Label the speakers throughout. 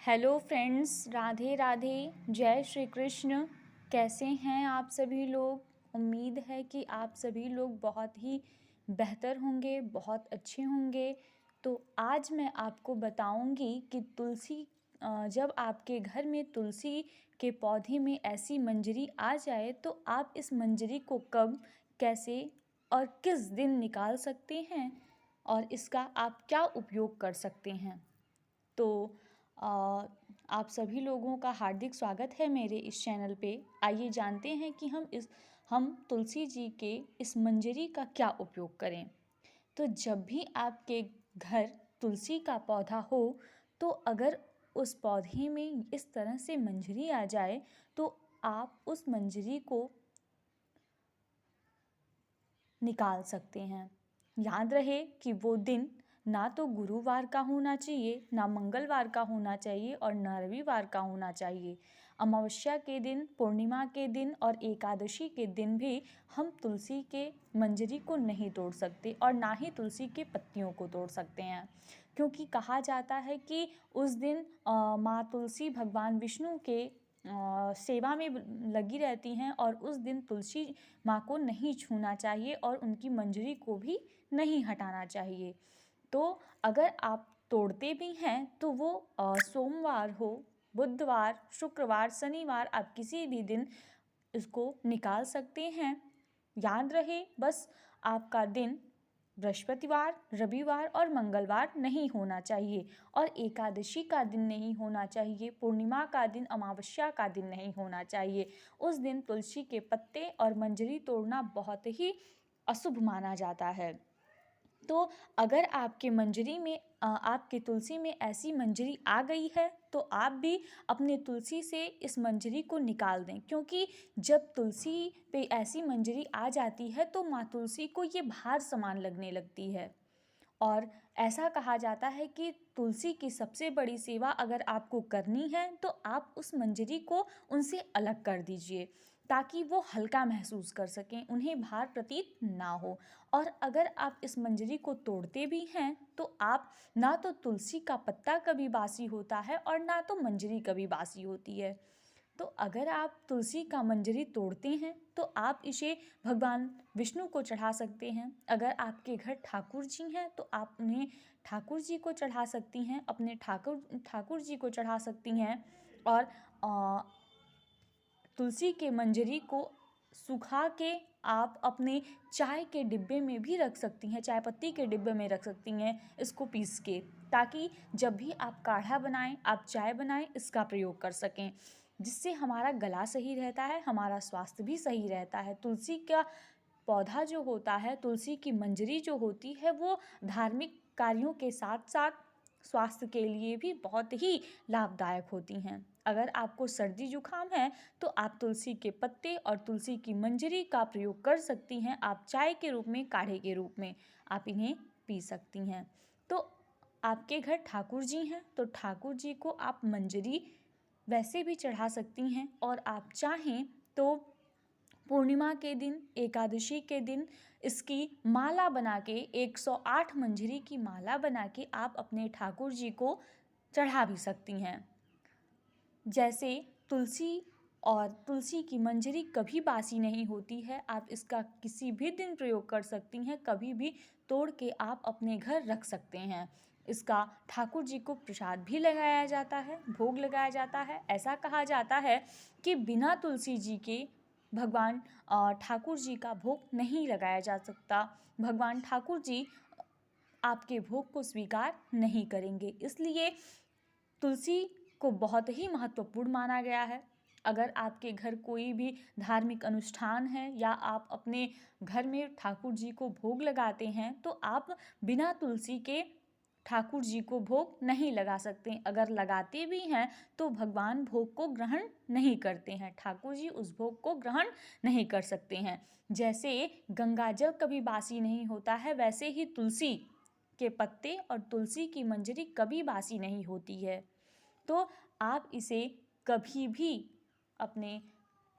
Speaker 1: Hello friends, Radhe Radhe, जय श्री कृष्ण। कैसे हैं आप सभी लोग। उम्मीद है कि आप सभी लोग बहुत ही बेहतर होंगे, बहुत अच्छे होंगे। तो आज मैं आपको बताऊंगी कि जब आपके घर में तुलसी के पौधे में ऐसी मंजरी आ जाए तो आप इस मंजरी को कब, कैसे और किस दिन निकाल सकते हैं और इसका आप क्या उपयोग कर सकते हैं। तो अ, आप सभी लोगों का हार्दिक स्वागत है मेरे इस चैनल पे। आइए जानते हैं कि हम तुलसी जी के इस मंजरी का क्या उपयोग करें। तो जब भी आपके घर तुलसी का पौधा हो तो अगर उस पौधे में इस तरह से मंजरी आ जाए तो आप उस मंजरी को निकाल सकते हैं। याद रहे कि वो दिन ना तो गुरुवार का होना चाहिए, ना मंगलवार का होना चाहिए और ना रविवार का होना चाहिए। अमावस्या के दिन, पूर्णिमा के दिन और एकादशी के दिन भी हम तुलसी के मंजरी को नहीं तोड़ सकते और ना ही तुलसी के पत्तियों को तोड़ सकते हैं, क्योंकि कहा जाता है कि उस दिन माँ तुलसी भगवान विष्णु के सेवा में लगी रहती हैं और उस दिन तुलसी माँ को नहीं छूना चाहिए और उनकी मंजरी को भी नहीं हटाना चाहिए। तो अगर आप तोड़ते भी हैं तो वो सोमवार हो, बुधवार, शुक्रवार, शनिवार, आप किसी भी दिन इसको निकाल सकते हैं। याद रहे बस आपका दिन बृहस्पतिवार, रविवार और मंगलवार नहीं होना चाहिए और एकादशी का दिन नहीं होना चाहिए, पूर्णिमा का दिन, अमावस्या का दिन नहीं होना चाहिए। उस दिन तुलसी के पत्ते और मंजरी तोड़ना बहुत ही अशुभ माना जाता है। तो अगर आपके तुलसी में ऐसी मंजरी आ गई है तो आप भी अपने तुलसी से इस मंजरी को निकाल दें, क्योंकि जब तुलसी पे ऐसी मंजरी आ जाती है तो माँ तुलसी को ये भार समान लगने लगती है। और ऐसा कहा जाता है कि तुलसी की सबसे बड़ी सेवा अगर आपको करनी है तो आप उस मंजरी को उनसे अलग कर दीजिए, ताकि वो हल्का महसूस कर सकें, उन्हें भार प्रतीत ना हो। और अगर आप इस मंजरी को तोड़ते भी हैं तो आप ना तो तुलसी का पत्ता कभी बासी होता है और ना तो मंजरी कभी बासी होती है। तो अगर आप तुलसी का मंजरी तोड़ते हैं तो आप इसे भगवान विष्णु को चढ़ा सकते हैं। अगर आपके घर ठाकुर जी हैं तो आप उन्हें ठाकुर जी को चढ़ा सकती हैं, अपने ठाकुर जी को चढ़ा सकती हैं। और तुलसी के मंजरी को सुखा के आप अपने चाय के डिब्बे में भी रख सकती हैं, चाय पत्ती के डिब्बे में रख सकती हैं इसको पीस के, ताकि जब भी आप काढ़ा बनाएं, आप चाय बनाएं, इसका प्रयोग कर सकें, जिससे हमारा गला सही रहता है, हमारा स्वास्थ्य भी सही रहता है। तुलसी का पौधा जो होता है, तुलसी की मंजरी जो होती है, वो धार्मिक कार्यों के साथ साथ स्वास्थ्य के लिए भी बहुत ही लाभदायक होती हैं। अगर आपको सर्दी जुकाम है तो आप तुलसी के पत्ते और तुलसी की मंजरी का प्रयोग कर सकती हैं। आप चाय के रूप में, काढ़े के रूप में आप इन्हें पी सकती हैं। तो आपके घर ठाकुर जी हैं तो ठाकुर जी को आप मंजरी वैसे भी चढ़ा सकती हैं, और आप चाहें तो पूर्णिमा के दिन, एकादशी के दिन इसकी माला बना के, 108 मंजरी की माला बना के आप अपने ठाकुर जी को चढ़ा भी सकती हैं। जैसे तुलसी की मंजरी कभी बासी नहीं होती है, आप इसका किसी भी दिन प्रयोग कर सकती हैं, कभी भी तोड़ के आप अपने घर रख सकते हैं। इसका ठाकुर जी को प्रसाद भी लगाया जाता है, भोग लगाया जाता है। ऐसा कहा जाता है कि बिना तुलसी जी के भगवान ठाकुर जी का भोग नहीं लगाया जा सकता। भगवान ठाकुर जी आपके भोग को स्वीकार नहीं करेंगे, इसलिए तुलसी को बहुत ही महत्वपूर्ण माना गया है। अगर आपके घर कोई भी धार्मिक अनुष्ठान है या आप अपने घर में ठाकुर जी को भोग लगाते हैं तो आप बिना तुलसी के ठाकुर जी को भोग नहीं लगा सकते। अगर लगाते भी हैं तो भगवान भोग को ग्रहण नहीं करते हैं, ठाकुर जी उस भोग को ग्रहण नहीं कर सकते हैं। जैसे गंगा जल कभी बासी नहीं होता है, वैसे ही तुलसी के पत्ते और तुलसी की मंजरी कभी बासी नहीं होती है। तो आप इसे कभी भी अपने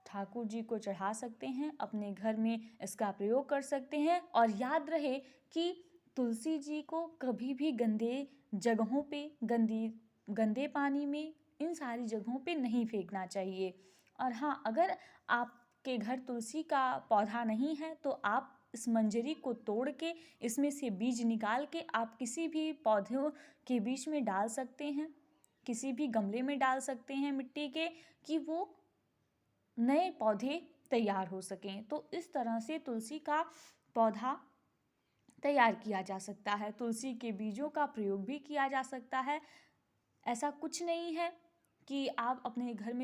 Speaker 1: ठाकुर जी को चढ़ा सकते हैं, अपने घर में इसका प्रयोग कर सकते हैं। और याद रहे कि तुलसी जी को कभी भी गंदे जगहों पे, गंदी गंदे पानी में, इन सारी जगहों पे नहीं फेंकना चाहिए। और हाँ, अगर आपके घर तुलसी का पौधा नहीं है तो आप इस मंजरी को तोड़ के इसमें से बीज निकाल के आप किसी भी पौधों के बीच में डाल सकते हैं, किसी भी गमले में डाल सकते हैं मिट्टी के, कि वो नए पौधे तैयार हो सकें। तो इस तरह से तुलसी का पौधा तैयार किया जा सकता है। तुलसी के बीजों का प्रयोग भी किया जा सकता है। ऐसा कुछ नहीं है कि आप अपने घर में